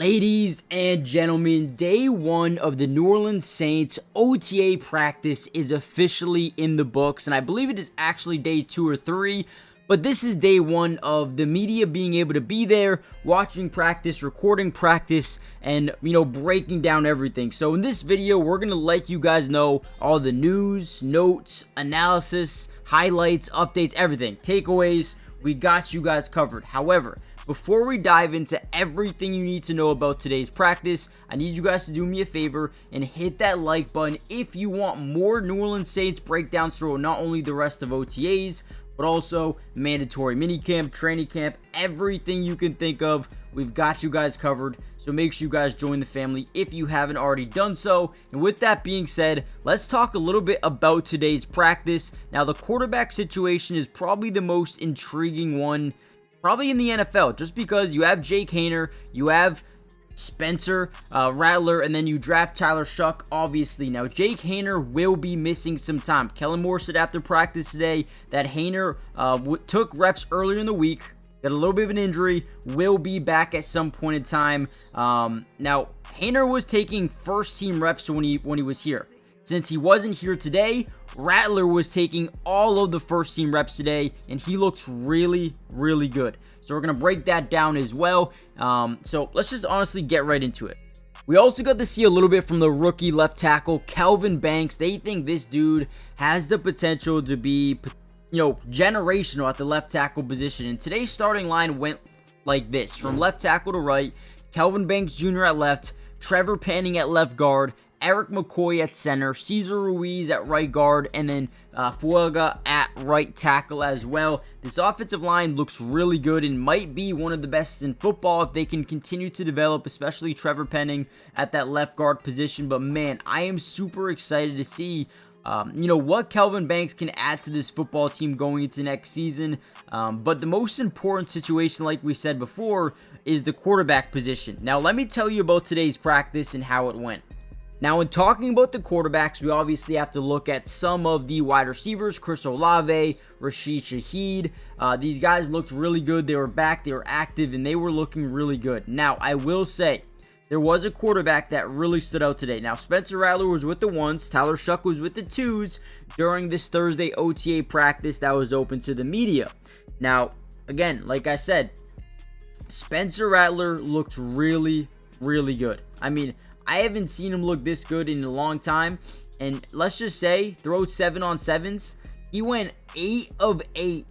Ladies and gentlemen, day one of the New Orleans Saints OTA practice is officially in the books, and I believe it is actually day 2 or 3, but this is day one of the media being able to be there, watching practice, recording practice, and, breaking down everything. So in this video, we're going to let you guys know all the news, notes, analysis, highlights, updates, everything, takeaways. We got you guys covered. However, before we dive into everything you need to know about today's practice, I need you guys to do me a favor and hit that like button if you want more New Orleans Saints breakdowns through not only the rest of OTAs, but also mandatory minicamp, training camp, everything you can think of. We've got you guys covered, so make sure you guys join the family if you haven't already done so. And with that being said, let's talk a little bit about today's practice. Now, the quarterback situation is probably the most intriguing one probably in the NFL, just because you have Jake Haener, you have Spencer Rattler, and then you draft Tyler Shough, obviously. Now, Jake Haener will be missing some time. Kellen Moore said after practice today that Haener took reps earlier in the week, got a little bit of an injury, will be back at some point in time. Now, Haener was taking first-team reps when he was here. Since he wasn't here today, Rattler was taking all of the first-team reps today, and he looks really, really good. So we're going to break that down as well. So let's just honestly get right into it. We also got to see a little bit from the rookie left tackle, Kelvin Banks. They think this dude has the potential to be, generational at the left tackle position. And today's starting line went like this. From left tackle to right, Kelvin Banks Jr. at left, Trevor Penning at left guard, Eric McCoy at center, Cesar Ruiz at right guard, and then Fuega at right tackle as well. This offensive line looks really good and might be one of the best in football if they can continue to develop, especially Trevor Penning at that left guard position. But man, I am super excited to see what Kelvin Banks can add to this football team going into next season. But the most important situation, like we said before, is the quarterback position. Now, let me tell you about today's practice and how it went. Now, in talking about the quarterbacks, we obviously have to look at some of the wide receivers, Chris Olave, Rashid Shaheed. These guys looked really good. They were back, they were active, and they were looking really good. Now, I will say, there was a quarterback that really stood out today. Now, Spencer Rattler was with the ones, Tyler Shough was with the twos during this Thursday OTA practice that was open to the media. Now, again, like I said, Spencer Rattler looked really, really good. I mean, I haven't seen him look this good in a long time. And let's just say, throw 7-on-7s. He went 8 of 8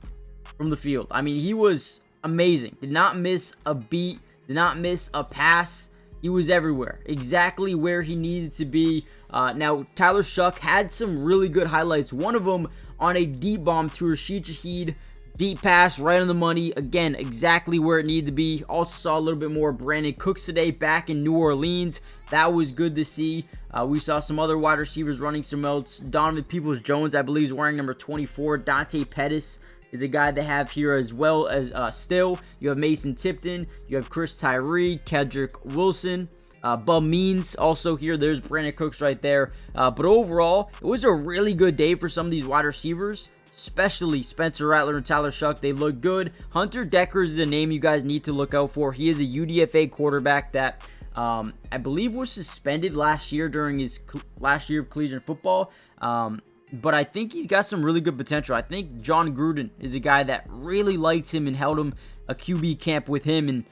from the field. I mean, he was amazing. Did not miss a beat. Did not miss a pass. He was everywhere. Exactly where he needed to be. Now, Tyler Shough had some really good highlights. One of them on a deep bomb to Rashid Shaheed. Deep pass, right on the money. Again, exactly where it needed to be. Also saw a little bit more Brandon Cooks today back in New Orleans. That was good to see. We saw some other wide receivers running some routes. Donovan Peoples-Jones, I believe, is wearing number 24. Dante Pettis is a guy they have here as well as still. You have Mason Tipton. You have Chris Tyree, Kedrick Wilson. Bub Means also here. There's Brandon Cooks right there. But overall, it was a really good day for some of these wide receivers, especially Spencer Rattler and Tyler Shough. They look good. Hunter Dekkers is a name you guys need to look out for. He is a UDFA quarterback that I believe was suspended last year during his last year of collegiate football. But I think he's got some really good potential. I think John Gruden is a guy that really liked him and held him a QB camp with him, and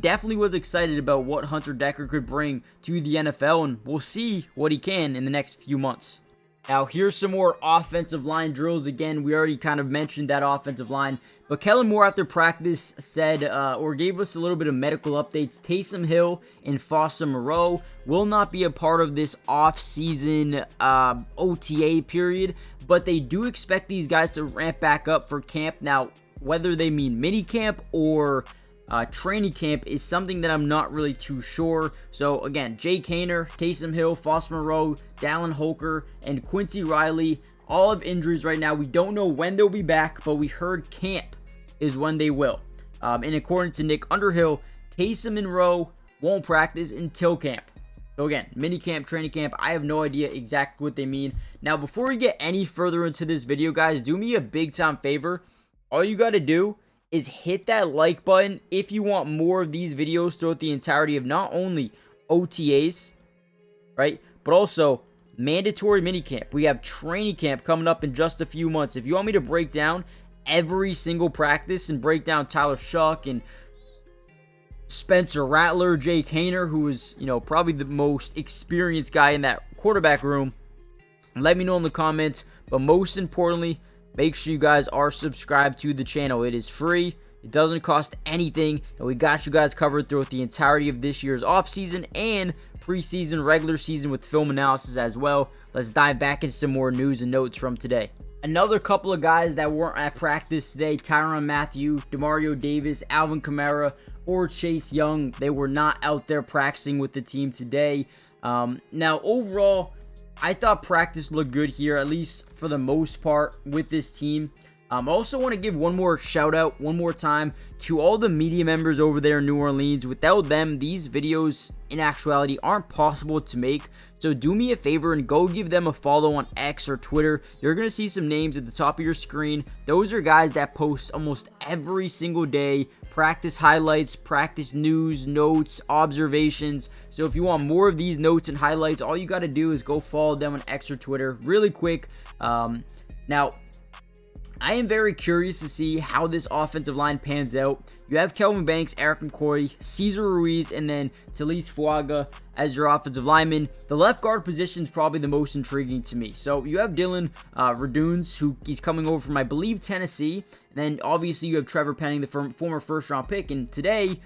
definitely was excited about what Hunter Dekker could bring to the NFL, and we'll see what he can in the next few months. Now, here's some more offensive line drills. Again, we already kind of mentioned that offensive line. But Kellen Moore, after practice, said or gave us a little bit of medical updates. Taysom Hill and Foster Moreau will not be a part of this off-season OTA period. But they do expect these guys to ramp back up for camp. Now, whether they mean mini camp or training camp is something that I'm not really too sure. So again, Jake Haener, Taysom Hill, Foster Moreau, Dallin Holker, and Quincy Riley, all have injuries right now. We don't know when they'll be back, but we heard camp is when they will. And according to Nick Underhill, Taysom and Rowe won't practice until camp. So again, mini camp, training camp, I have no idea exactly what they mean. Now, before we get any further into this video, guys, do me a big time favor. All you got to do is hit that like button if you want more of these videos throughout the entirety of not only OTAs, right, but also mandatory minicamp. We have training camp coming up in just a few months. If you want me to break down every single practice and break down Tyler Shough and Spencer Rattler, Jake Haener, who is, probably the most experienced guy in that quarterback room, let me know in the comments. But most importantly, make sure you guys are subscribed to the channel. It is free. It doesn't cost anything. And we got you guys covered throughout the entirety of this year's offseason and preseason, regular season with film analysis as well. Let's dive back into some more news and notes from today. Another couple of guys that weren't at practice today, Tyrann Mathieu, Demario Davis, Alvin Kamara, or Chase Young. They were not out there practicing with the team today. Now, overall, I thought practice looked good here, at least for the most part with this team. I also want to give one more shout out one more time to all the media members over there in New Orleans. Without them, these videos in actuality aren't possible to make. So do me a favor and go give them a follow on X or Twitter. You're going to see some names at the top of your screen. Those are guys that post almost every single day. Practice highlights, practice news, notes, observations. So if you want more of these notes and highlights, all you got to do is go follow them on X or Twitter really quick. Now, I am very curious to see how this offensive line pans out. You have Kelvin Banks, Eric McCoy, Cesar Ruiz, and then Talise Fuaga as your offensive lineman. The left guard position is probably the most intriguing to me. So you have Dylan Raduns, who he's coming over from, I believe, Tennessee. And then obviously you have Trevor Penning, the former first-round pick. And today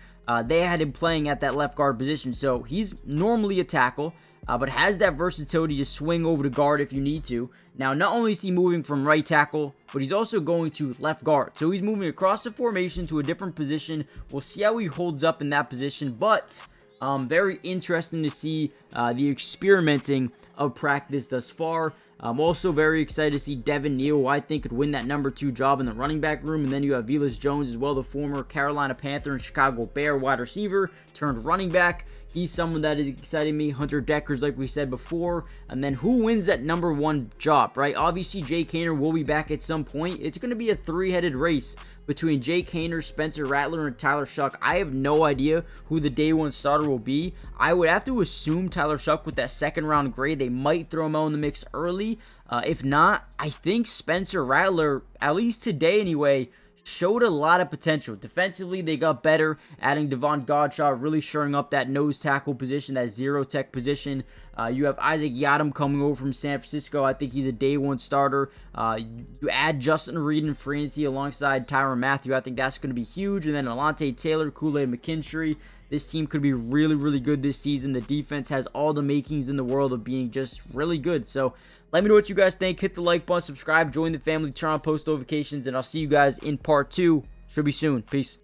they had him playing at that left guard position. So he's normally a tackle, but has that versatility to swing over to guard if you need to. Now, not only is he moving from right tackle, but he's also going to left guard. So he's moving across the formation to a different position. We'll see how he holds up in that position, but very interesting to see the experimenting of practice thus far. I'm also very excited to see Devin Neal, who I think could win that number 2 job in the running back room. And then you have Velus Jones as well, the former Carolina Panther and Chicago Bear wide receiver turned running back. He's someone that is exciting me. Hunter Deckers, like we said before. And then who wins that number 1 job, right? Obviously, Jake Haener will be back at some point. It's going to be a 3-headed race between Jake Haener, Spencer Rattler, and Tyler Shough. I have no idea who the day 1 starter will be. I would have to assume Tyler Shough with that second-round grade. They might throw him out in the mix early. If not, I think Spencer Rattler, at least today anyway, showed a lot of potential. Defensively, they got better, adding Devon Godshaw, really shoring up that nose tackle position, that zero tech position. You have Isaac Yiadom coming over from San Francisco. I think he's a day 1 starter. You add Justin Reed in free agency alongside Tyrann Mathieu. I think that's going to be huge. And then Alante Taylor, Kool-Aid McKinstry. This team could be really, really good this season. The defense has all the makings in the world of being just really good. So let me know what you guys think. Hit the like button, subscribe, join the family, turn on post notifications, and I'll see you guys in part 2. Should be soon. Peace.